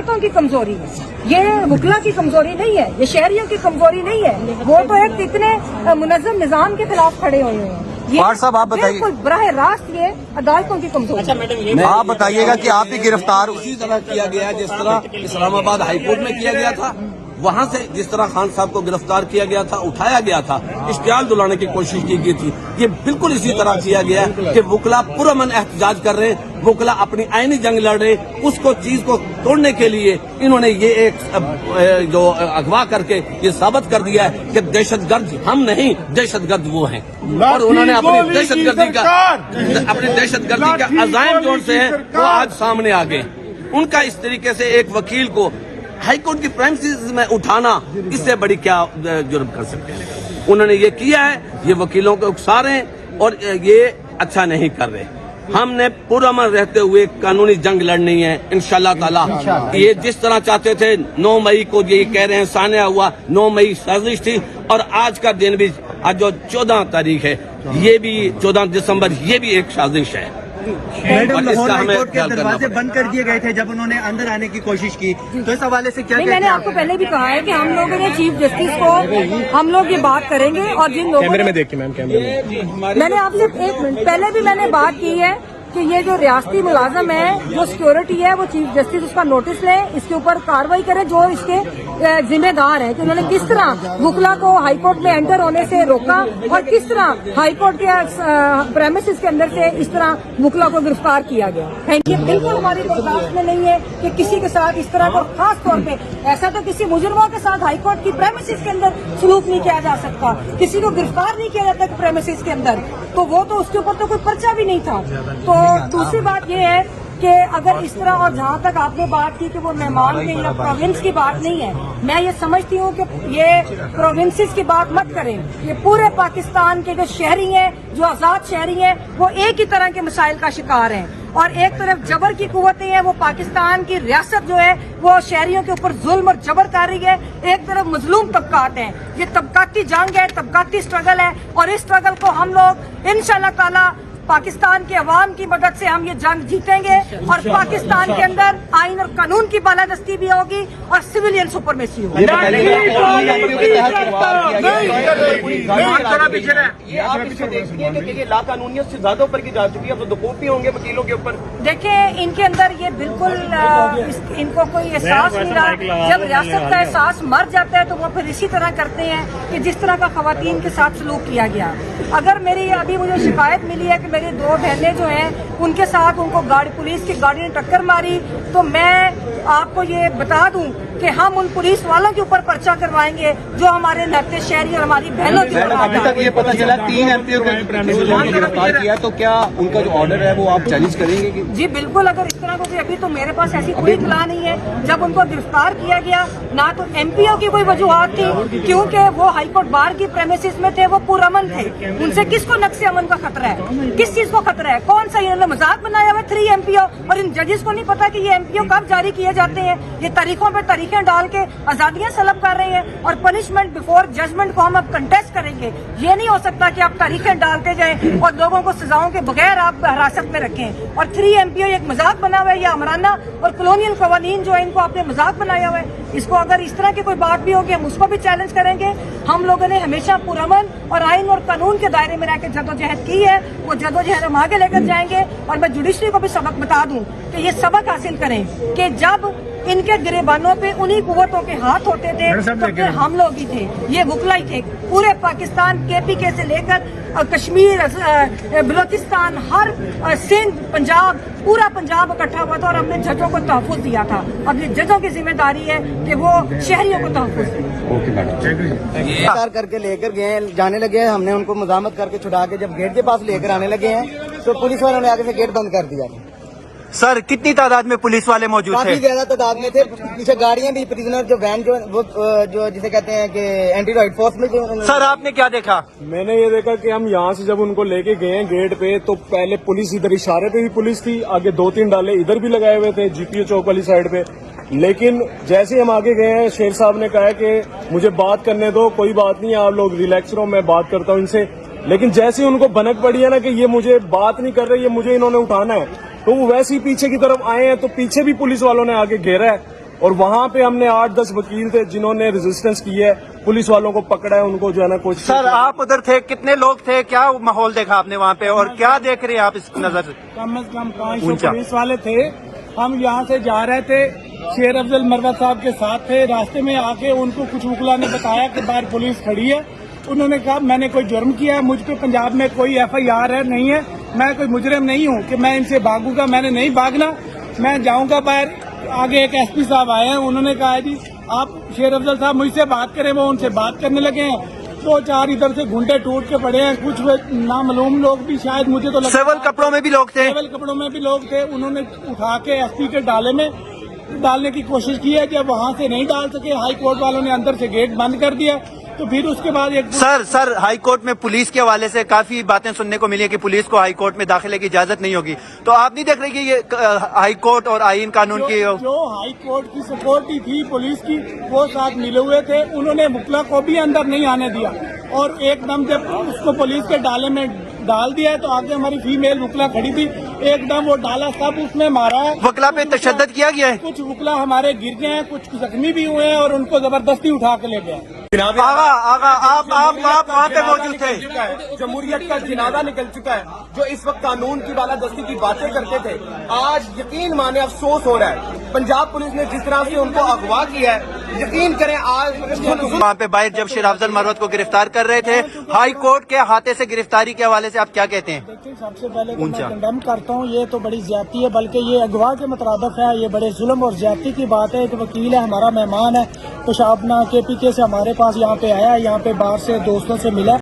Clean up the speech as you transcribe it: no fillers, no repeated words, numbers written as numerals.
की कमजोरी है, ये वकला की कमजोरी नहीं है, ये शहरियों की कमजोरी नहीं है। वो तो एक इतने मुनज़्ज़म निज़ाम के खिलाफ खड़े हुए हैं। फार साहब आप बताइए, बिल्कुल बराह रास्त ये अदालतों की कमजोरी है। आप बताइएगा कि आप भी गिरफ्तार उसी तरह किया गया जिस तरह इस्लामाबाद हाई कोर्ट में किया गया था, वहां से जिस तरह खान साहब को गिरफ्तार किया गया था, उठाया गया था, इश्तियाल दिलाने की कोशिश की गई थी, ये बिल्कुल इसी तरह किया गया है कि वकला पुरअमन एहतजाज कर रहे हैं, वकला अपनी आईनी जंग लड़ रहे, उसको चीज को तोड़ने के लिए इन्होंने ये एक जो अगवा करके ये साबित कर दिया है कि दहशतगर्द हम नहीं, दहशतगर्द वो हैं। और उन्होंने अपनी दहशतगर्दी का अजायम जोड़ से है वो आज सामने आ गए। उनका इस तरीके से एक वकील को हाई कोर्ट की प्रेमिसेस में उठाना, इससे बड़ी क्या जुर्म कर सकते हैं। उन्होंने ये किया है, ये वकीलों को उकसा रहे हैं और ये अच्छा नहीं कर रहे। हमने पुरअमन रहते हुए कानूनी जंग लड़नी है इंशाअल्लाह ताला। ये जिस तरह चाहते थे 9 मई को ये कह रहे हैं सानिया हुआ, 9 मई साजिश थी और आज का दिन भी, आज जो 14 तारीख है, ये भी 14 दिसंबर, ये भी एक साजिश है। मैडम, लाहौर हाई कोर्ट के दरवाजे बंद कर दिए गए थे जब उन्होंने अंदर आने की कोशिश की, तो इस हवाले से क्या नहीं, मैंने आपको पहले भी कहा है कि हम लोगों ने चीफ जस्टिस को हम लोग ये बात करेंगे और जिन लोगों कैमरे में देखिए मैम, कैमरे में। मैंने आपसे 1 मिनट पहले भी मैंने बात की है कि ये जो रियासती मुलाजम है, जो सिक्योरिटी है, वो चीफ जस्टिस उसका नोटिस ले, इसके ऊपर कार्रवाई करे जो इसके जिम्मेदार है कि उन्होंने किस तरह वकला को हाईकोर्ट में एंटर होने से रोका और किस तरह हाईकोर्ट के प्रेमिसेस के अंदर से इस तरह वकला को गिरफ्तार किया गया। Thank you. बिल्कुल हमारी बर्दाश्त में नहीं है कि किसी के साथ इस तरह का, खास तौर पे ऐसा तो किसी मुजरिमों के साथ हाईकोर्ट की प्रेमिसेस के अंदर सलूक नहीं किया जा सकता, किसी को गिरफ्तार नहीं किया जाता प्रेमिसेस के अंदर, तो वो तो उसके ऊपर तो कोई पर्चा भी नहीं था। तो दूसरी बात ये है कि अगर इस तरह, और जहाँ तक आपने बात की कि वो मेहमान के या प्रोविंस की बात नहीं है, मैं ये समझती हूँ कि ये प्रोविंसेस की बात मत करें। ये पूरे पाकिस्तान के जो शहरी हैं, जो आजाद शहरी हैं, वो एक ही तरह के मसाइल का शिकार हैं। और एक तरफ जबर की कुव्वतें हैं, वो पाकिस्तान की रियासत जो है वो शहरियों के ऊपर जुल्म और जबर कर रही है, एक तरफ मजलूम तबकात हैं। ये तबकाती जंग है, तबकाती स्ट्रगल है और इस स्ट्रगल को हम लोग इंशाअल्लाह ताला पाकिस्तान के अवाम की मदद से हम ये जंग जीतेंगे और पाकिस्तान के अंदर आइन और कानून की बालादस्ती भी होगी और सिविलियन सुपरमेसी होगी। लाकानूनियत से ज्यादा ऊपर की जा चुकी है, तो दुखों भी होंगे वकीलों के ऊपर। देखिए, इनके अंदर ये बिल्कुल इनको कोई एहसास नहीं रहा। जब रियासत का एहसास मर जाता है तो वो फिर इसी तरह करते हैं कि जिस तरह का खवातीन के साथ सलूक किया गया। अगर मेरी अभी मुझे शिकायत मिली है कि मेरी 2 बहनें जो हैं उनके साथ उनको पुलिस की गाड़ी ने टक्कर मारी, तो मैं आपको ये बता दूं कि हम उन पुलिस वालों के ऊपर पर्चा करवाएंगे जो हमारे लड़ते शहरी और हमारी बहनों के ऊपर। अभी तक ये पता चला 3 एमपीओ को गिरफ्तार किया, तो क्या उनका जो ऑर्डर है वो आप चैलेंज करेंगे? जी बिल्कुल। अगर इस तरह को अभी तो मेरे पास ऐसी कोई इत्तला नहीं है। जब उनको गिरफ्तार किया गया, ना तो एमपीओ की कोई वजूहत थी क्योंकि वो हाईकोर्ट बार की प्रेमिसेस में थे, वो पुरअमन थे। उनसे किसको नक्शे अमन का खतरा है, किस चीज को खतरा है, कौन सा ये मजाक बनाया हुआ 3 एमपीओ? और इन जजेस को नहीं पता कि ये एमपीओ कब जारी किए जाते हैं। ये तारीखों पे तारीखें डाल के आजादियां सलब कर रहे हैं और पनिशमेंट बिफोर जजमेंट को हम अब कंटेस्ट करेंगे। ये नहीं हो सकता कि आप तारीखें डालते जाएं और लोगों को सजाओं के बगैर आप हिरासत में रखें। और 3 एमपीओ एक मजाक बना हुआ है, या अमराना और कॉलोनियल कवानीन जो है इनको आपने मजाक बनाया हुआ है। इसको अगर इस तरह की कोई बात भी होगी हम उसको भी चैलेंज करेंगे। हम लोगों ने हमेशा पुरअमन और आइन और कानून के दायरे में रहकर जदोजहद की है, वो जदोजहद हम आगे लेकर जाएंगे। और मैं जुडिशरी को भी सबक बता दूं कि ये सबक हासिल करें कि जब इनके गिरेबानों पे उन्हीं कुव्वतों के हाथ होते थे तो फिर हम लोग ही थे, ये वकला ही थे। पूरे पाकिस्तान केपीके से लेकर कश्मीर, बलोचिस्तान, हर सिंध, पंजाब, पूरा पंजाब इकट्ठा हुआ था और हमने जजों को तहफ़्फ़ुज़ दिया था। अब ये जजों की जिम्मेदारी है कि वो शहरियों को तहफ़्फ़ुज़ दें। करके लेकर गए, जाने लगे, हमने उनको मज़ामत करके छुड़ा के जब गेट के पास लेकर आने लगे हैं तो पुलिस वालों ने आगे से गेट बंद कर दिया। सर कितनी तादाद में पुलिस वाले मौजूद थे? काफी ज्यादा तादाद में थे। पीछे गाड़ियां भी, प्रिजनर जो वैन जो जिसे कहते हैं कि एंटी राइट फोर्स में जो। सर आपने क्या देखा? मैंने ये देखा कि हम यहाँ से जब उनको लेके गए हैं गेट पे, तो पहले पुलिस इधर इशारे पे भी पुलिस थी, आगे 2-3 डाले इधर भी लगाए हुए थे जीपीओ चौक वाली साइड पे। लेकिन जैसे ही हम आगे गए हैं, शेर साहब ने कहा कि मुझे बात करने दो, कोई बात नहीं, आप लोग रिलैक्स रहो, मैं बात करता हूँ इनसे। लेकिन जैसे ही उनको भनक पड़ी है ना कि ये मुझे बात नहीं कर रहे, ये मुझे इन्होंने उठाना है, तो वो वैसे ही पीछे की तरफ आए हैं, तो पीछे भी पुलिस वालों ने आगे घेरा है और वहाँ पे हमने 8-10 वकील थे जिन्होंने रेजिस्टेंस की है, पुलिस वालों को पकड़ा है, उनको जो है ना कोशिश। सर आप उधर थे, कितने लोग थे, क्या माहौल देखा आपने वहाँ पे और क्या देख रहे हैं आप इस नजर से? कम से कम 500 ऊंचा। पुलिस वाले थे। हम यहाँ से जा रहे थे, शेर अफजल मरवत साहब के साथ थे। रास्ते में आके उनको कुछ वकीलों ने बताया कि बाहर पुलिस खड़ी है। उन्होंने कहा मैंने कोई जुर्म किया है, मुझ पे पंजाब में कोई FIR है नहीं है, मैं कोई मुजरिम नहीं हूँ कि मैं इनसे भागूंगा। मैंने नहीं भागना, मैं जाऊंगा बाहर। आगे एक SP साहब आए हैं, उन्होंने कहा है जी आप शेर अफजल साहब मुझसे बात करें। वो उनसे बात करने लगे हैं, 2-4 इधर से घुंडे टूट के पड़े हैं। कुछ नामालूम लोग भी, शायद मुझे तो लगता सिविल कपड़ों में भी लोग थे। सिविल कपड़ों में भी लोग थे। उन्होंने उठा के SP के डाले में डालने की कोशिश की है। जब वहाँ से नहीं डाल सके, हाई कोर्ट वालों ने अंदर से गेट बंद कर दिया, तो फिर उसके बाद एक सर हाई कोर्ट में पुलिस के हवाले से काफी बातें सुनने को मिली है कि पुलिस को हाई कोर्ट में दाखिले की इजाजत नहीं होगी, तो आप नहीं देख रहे कि ये हाई कोर्ट और आईन कानून की जो हाई कोर्ट की सिक्योरिटी थी पुलिस की, वो साथ मिले हुए थे। उन्होंने मुखला को भी अंदर नहीं आने दिया और एकदम जब उसको पुलिस के डाले में डाल दिया है तो आगे हमारी फीमेल वकला खड़ी थी, एकदम वो डाला सब उसमें मारा है। वकला पे तशद्दुद किया गया है। कुछ वकला हमारे गिर गए हैं, कुछ जख्मी भी हुए हैं और उनको जबरदस्ती उठा के ले गए। आगा आप वहाँ पे मौजूद थे। जमहूरियत का जिनादा निकल चुका है। जो इस वक्त कानून की बालादस्ती की बातें करते थे, आज यकीन माने अफसोस हो रहा है। पंजाब पुलिस ने जिस तरह से उनको अगवा किया है, यकीन करें आज वहाँ पे बाहर जब शेर अफजल मरवत को गिरफ्तार कर रहे थे, हाई कोर्ट के हाथे से गिरफ्तारी के हवाले से आप क्या कहते हैं? देखिए, सबसे पहले तो मैं कंडेम करता हूँ, ये तो बड़ी ज्यादती है, बल्कि ये अगवा के मुताबिक है। ये बड़े जुल्म और ज्यादती की बात है। एक वकील है, हमारा मेहमान है, पेशाब ना KPK से हमारे पास यहाँ पे आया, यहाँ पे बाहर से दोस्तों से मिला।